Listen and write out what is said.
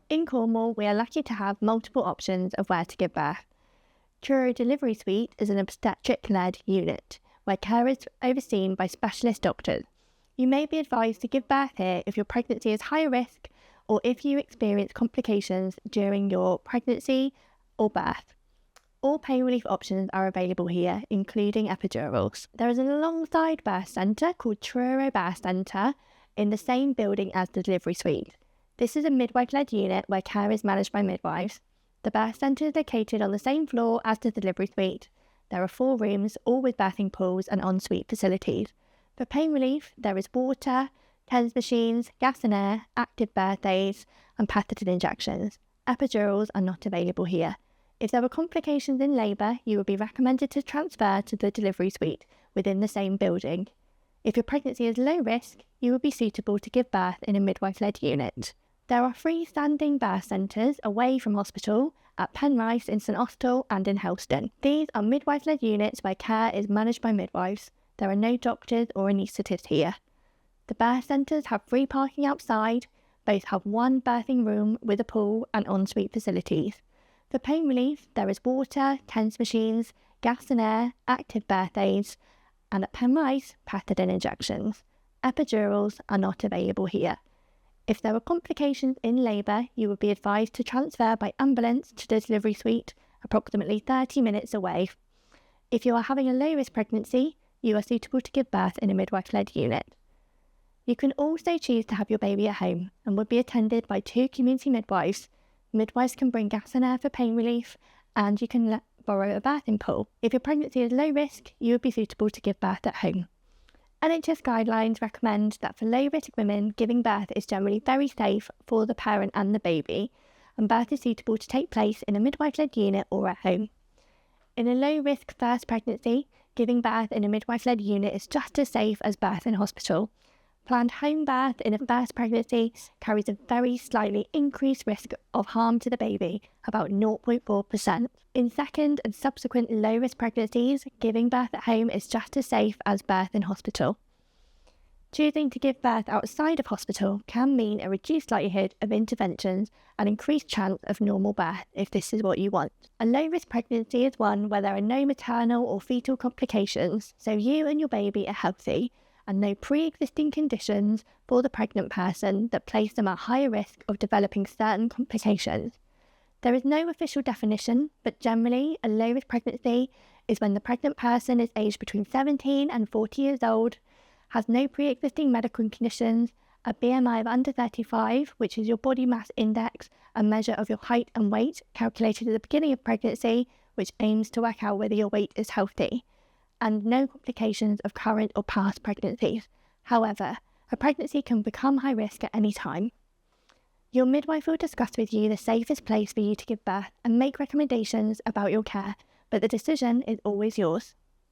In Cornwall, we are lucky to have multiple options of where to give birth. Truro Delivery Suite is an obstetric-led unit where care is overseen by specialist doctors. You may be advised to give birth here if your pregnancy is high risk or if you experience complications during your pregnancy or birth. All pain relief options are available here, including epidurals. There is an alongside birth centre called Truro Birth Centre in the same building as the delivery suite. This is a midwife-led unit where care is managed by midwives. The birth centre is located on the same floor as the delivery suite. There are 4 rooms, all with birthing pools and en-suite facilities. For pain relief, there is water, TENS machines, gas and air, active birth aids, and catheter injections. Epidurals are not available here. If there were complications in labour, you would be recommended to transfer to the delivery suite within the same building. If your pregnancy is low risk, you would be suitable to give birth in a midwife-led unit. There are freestanding birth centres away from hospital at Penrice in St Austell and in Helston. These are midwife-led units where care is managed by midwives. There are no doctors or anaesthetists here. The birth centres have free parking outside, both have 1 birthing room with a pool and en-suite facilities. For pain relief, there is water, TENS machines, gas and air, active birth aids, and at Penrice, catheter injections. Epidurals are not available here. If there were complications in labour, you would be advised to transfer by ambulance to the delivery suite, approximately 30 minutes away. If you are having a low-risk pregnancy, you are suitable to give birth in a midwife-led unit. You can also choose to have your baby at home and would be attended by 2 community midwives. Midwives can bring gas and air for pain relief, and you can borrow a birthing pool. If your pregnancy is low risk, you would be suitable to give birth at home. NHS guidelines recommend that for low-risk women, giving birth is generally very safe for the parent and the baby, and birth is suitable to take place in a midwife-led unit or at home. In a low-risk first pregnancy, giving birth in a midwife-led unit is just as safe as birth in hospital. Planned home birth in a first pregnancy carries a very slightly increased risk of harm to the baby, about 0.4%. In second and subsequent low-risk pregnancies, giving birth at home is just as safe as birth in hospital. Choosing to give birth outside of hospital can mean a reduced likelihood of interventions and increased chance of normal birth if this is what you want. A low-risk pregnancy is one where there are no maternal or fetal complications, so you and your baby are healthy, and no pre-existing conditions for the pregnant person that place them at higher risk of developing certain complications. There is no official definition, but generally a low-risk pregnancy is when the pregnant person is aged between 17 and 40 years old, has no pre-existing medical conditions, a BMI of under 35, which is your body mass index, a measure of your height and weight calculated at the beginning of pregnancy, which aims to work out whether your weight is healthy, and no complications of current or past pregnancies. However, a pregnancy can become high risk at any time. Your midwife will discuss with you the safest place for you to give birth and make recommendations about your care, but the decision is always yours.